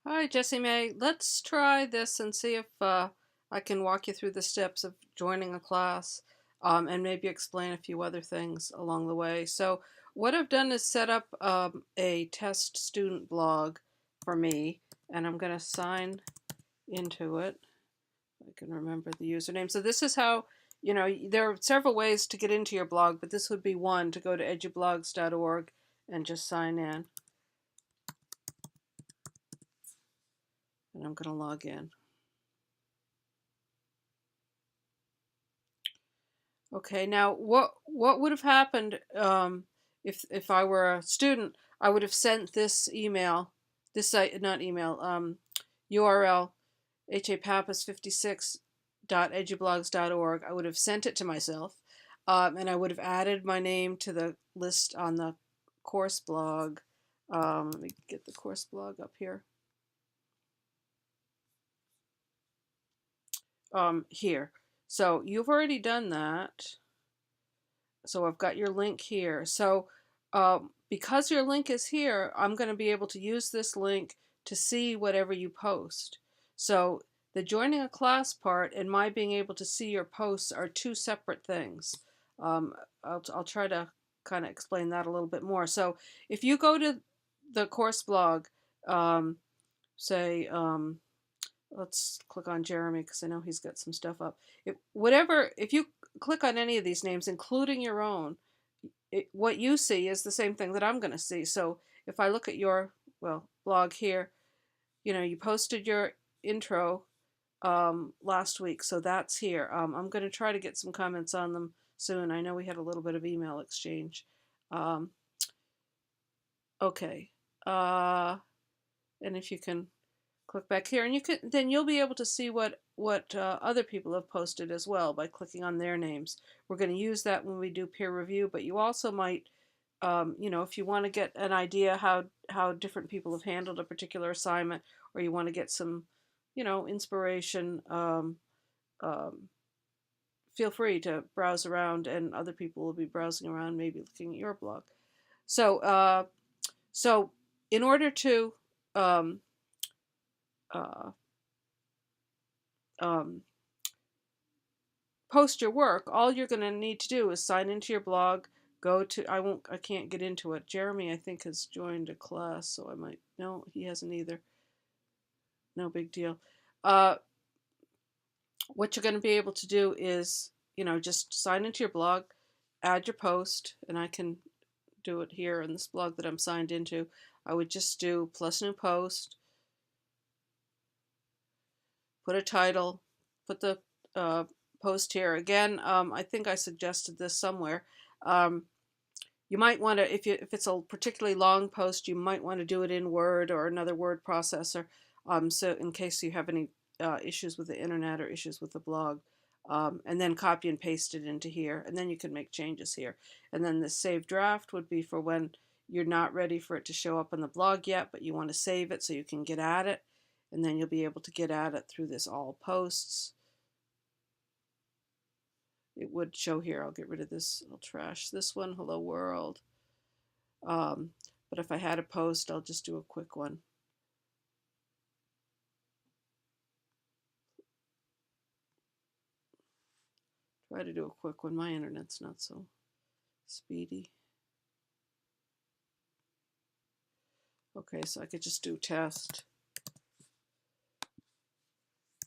Hi, Jessie Mae. Let's try this and see if I can walk you through the steps of joining a class and maybe explain a few other things along the way. So, what I've done is set up a test student blog for me, and I'm going to sign into it. I can remember the username. So, this is how, there are several ways to get into your blog, but this would be one to go to edublogs.org and just sign in. And I'm going to log in. Okay, now what would have happened if I were a student? I would have sent this email, this site, not email, URL, hapapas56.edublogs.org. I would have sent it to myself, and I would have added my name to the list on the course blog. Let me get the course blog up here. Here. So you've already done that. So I've got your link here. So because your link is here, I'm going to be able to use this link to see whatever you post. So the joining a class part and my being able to see your posts are two separate things. I'll try to kind of explain that a little bit more. So if you go to the course blog, say, let's click on Jeremy because I know he's got some stuff up. If you click on any of these names, including your own, what you see is the same thing that I'm going to see. So if I look at your, blog here, you posted your intro last week, so that's here. I'm going to try to get some comments on them soon. I know we had a little bit of email exchange. Okay. And if you can click back here, and you'll be able to see what other people have posted as well by clicking on their names. We're going to use that when we do peer review, but you also might, if you want to get an idea how different people have handled a particular assignment, or you want to get some, inspiration, feel free to browse around, and other people will be browsing around, maybe looking at your blog. So in order to um, uh, um, post your work, all you're going to need to do is sign into your blog. I can't get into it. Jeremy, I think, has joined a class, so I might, no, he hasn't either. No big deal. What you're going to be able to do is, just sign into your blog, add your post, and I can do it here in this blog that I'm signed into. I would just do plus new post, put a title, put the post here. Again, I think I suggested this somewhere. You might want to, if it's a particularly long post, you might want to do it in Word or another word processor, so in case you have any issues with the internet or issues with the blog. And then copy and paste it into here, and then you can make changes here. And then the save draft would be for when you're not ready for it to show up on the blog yet, but you want to save it so you can get at it, and then you'll be able to get at it through this all posts. It would show here. I'll get rid of this. I'll trash this one. Hello world. But if I had a post, I'll just do a quick one. Try to do a quick one. My internet's not so speedy. Okay, so I could just do test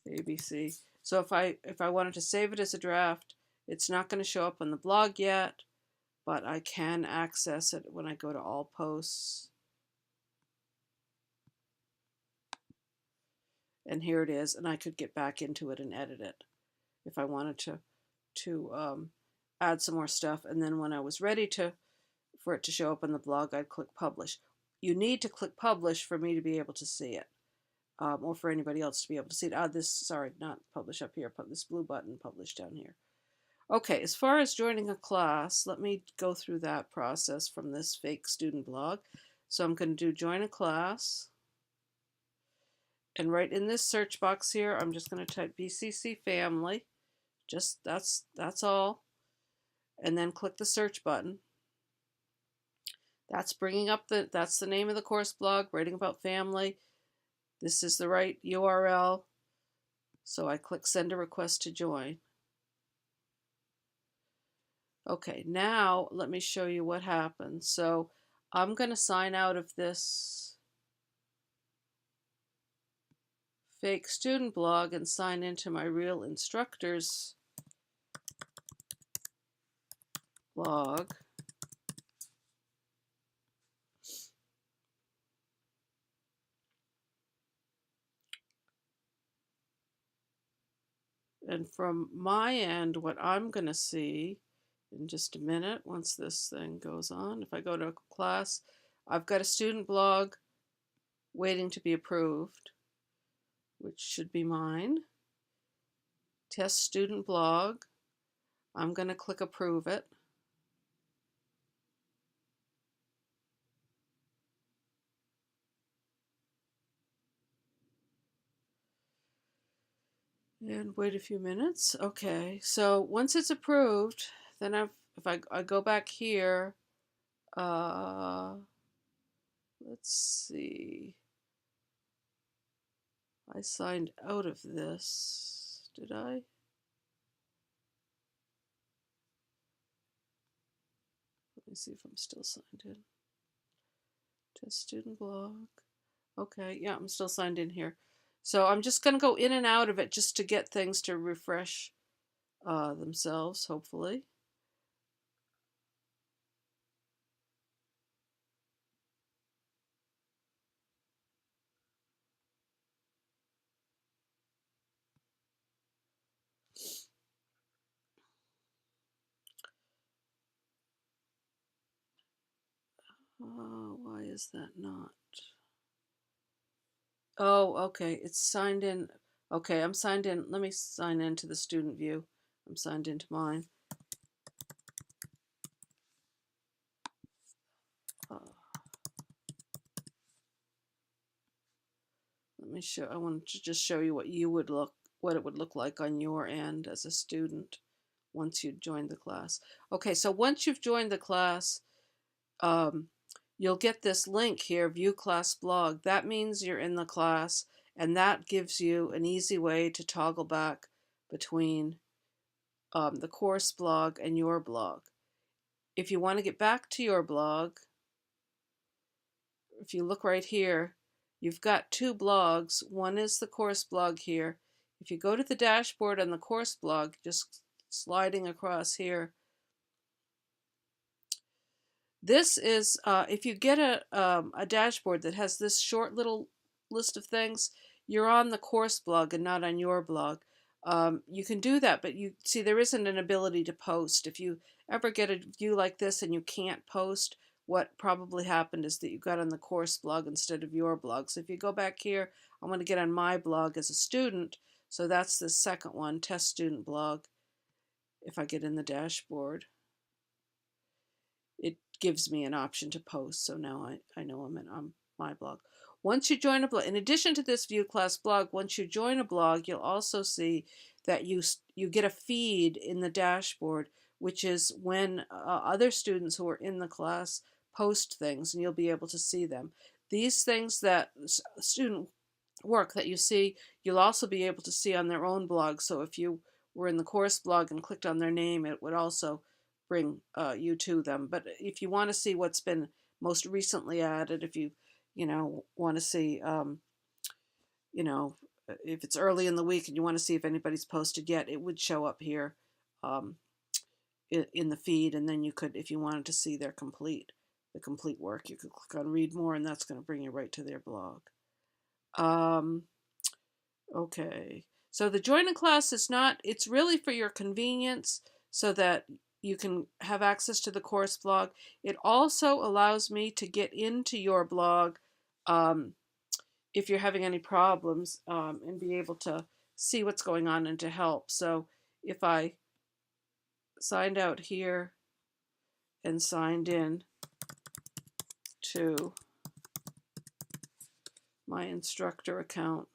ABC. So if I wanted to save it as a draft, it's not going to show up on the blog yet, but I can access it when I go to all posts. And here it is, and I could get back into it and edit it if I wanted to add some more stuff. And then when I was ready for it to show up on the blog, I'd click publish. You need to click publish for me to be able to see it, or for anybody else to be able to see it. Sorry, not publish up here, but this blue button, publish down here. Okay, as far as joining a class, let me go through that process from this fake student blog. So I'm going to do join a class. And right in this search box here, I'm just going to type BCC family. Just that's all. And then click the search button. That's bringing up that's the name of the course blog, writing about family. This is the right URL. So I click send a request to join. Okay, now let me show you what happens. So I'm going to sign out of this fake student blog and sign into my real instructor's blog. And from my end, what I'm going to see in just a minute, once this thing goes on, if I go to a class, I've got a student blog waiting to be approved, which should be mine. Test student blog. I'm going to click approve it. And wait a few minutes. Okay, so once it's approved, then if I go back here, let's see. I signed out of this. Did I? Let me see if I'm still signed in. Test student blog. Okay, yeah, I'm still signed in here. So I'm just going to go in and out of it just to get things to refresh themselves, hopefully. Why is that not? Oh, okay, it's signed in. Okay, I'm signed in. Let me sign into the student view. I'm signed into mine. Uh, Let me show. I wanted to just show you what it would look like on your end as a student once you joined the class. Okay, so once you've joined the class, you'll get this link here, View Class Blog. That means you're in the class, and that gives you an easy way to toggle back between the course blog and your blog. If you want to get back to your blog, if you look right here, you've got two blogs. One is the course blog here. If you go to the dashboard on the course blog, just sliding across here, this is, if you get a dashboard that has this short little list of things, you're on the course blog and not on your blog. You can do that, but you see there isn't an ability to post. If you ever get a view like this and you can't post, what probably happened is that you got on the course blog instead of your blog. So if you go back here, I'm going to get on my blog as a student. So that's the second one, test student blog. If I get in the dashboard, it gives me an option to post. So now I know I'm on my blog. Once you join a blog, in addition to this View Class blog, once you join a blog, you'll also see that you get a feed in the dashboard, which is when other students who are in the class post things, and you'll be able to see them. These things that student work that you see, you'll also be able to see on their own blog. So if you were in the course blog and clicked on their name, it would also bring you to them. But if you want to see what's been most recently added, if you want to see if it's early in the week and you want to see if anybody's posted yet, it would show up here um, in the feed. And then you could, if you wanted to see the complete work, you could click on read more, and that's going to bring you right to their blog. Okay, so the join a class is not, it's really for your convenience so that you can have access to the course blog. It also allows me to get into your blog if you're having any problems and be able to see what's going on and to help. So if I signed out here and signed in to my instructor account,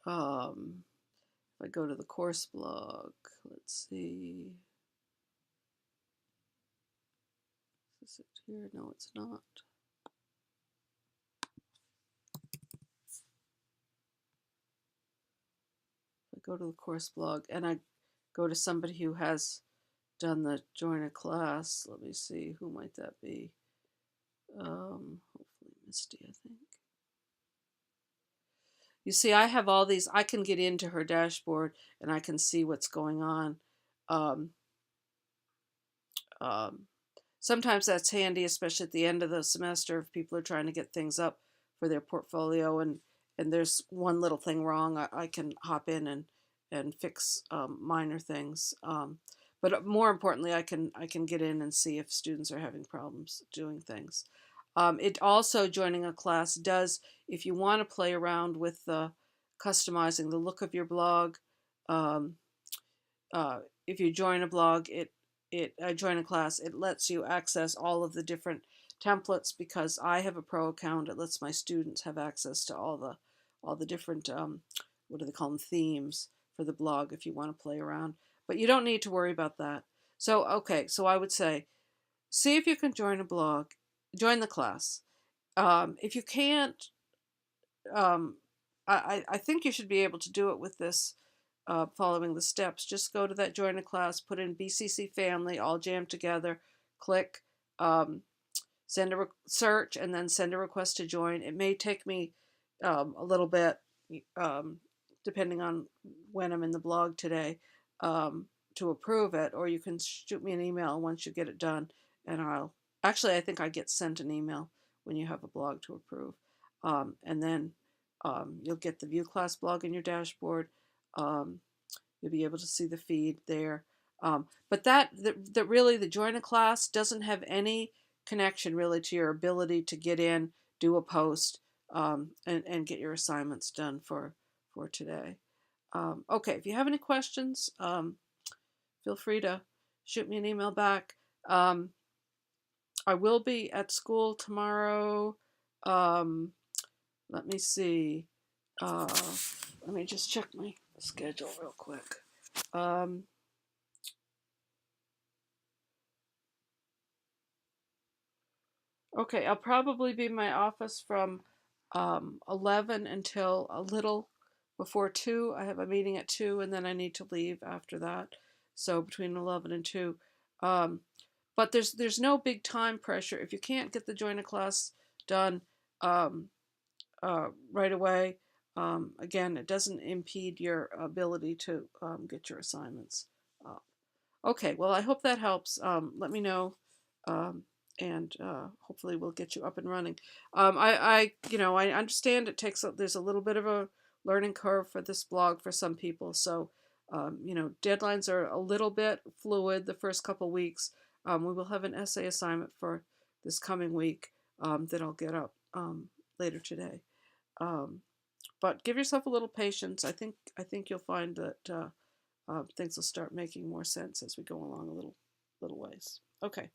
if I go to the course blog, let's see. Is it here? No, it's not. I go to the course blog and I go to somebody who has done the join a class. Let me see, who might that be? Hopefully Misty, I think. You see, I have all these. I can get into her dashboard and I can see what's going on. Um, um, Sometimes that's handy, especially at the end of the semester if people are trying to get things up for their portfolio and there's one little thing wrong. I can hop in and fix minor things. But more importantly, I can get in and see if students are having problems doing things. It also, joining a class does, if you want to play around with customizing the look of your blog. Um, if you join a blog, join a class, it lets you access all of the different templates. Because I have a pro account, it lets my students have access to all the different what do they call them, themes for the blog if you want to play around. But you don't need to worry about that. So okay, so I would say, see if you can join the class. If you can't, I think you should be able to do it with this, following the steps. Just go to that join a class, put in BCC family, all jammed together, click, send a search, and then send a request to join. It may take me a little bit, um, depending on when I'm in the blog today, to approve it, or you can shoot me an email once you get it done, and I think I get sent an email when you have a blog to approve. And then you'll get the view class blog in your dashboard. Um, You'll be able to see the feed there. But that really, the join a class doesn't have any connection really to your ability to get in, do a post, and get your assignments done for today. Okay, if you have any questions, feel free to shoot me an email back. I will be at school tomorrow. Let me see. Let me just check my schedule real quick. Okay, I'll probably be in my office from 11 until a little before 2. I have a meeting at 2, and then I need to leave after that. So between 11 and 2. Um, but there's no big time pressure. If you can't get the join a class done um, right away, again, it doesn't impede your ability to get your assignments. Uh, Okay, well, I hope that helps. Let me know, um, and hopefully we'll get you up and running. I understand there's a little bit of a learning curve for this blog for some people. So, deadlines are a little bit fluid the first couple weeks. We will have an essay assignment for this coming week that I'll get up later today. Um, but give yourself a little patience. I think you'll find that things will start making more sense as we go along a little ways. Okay.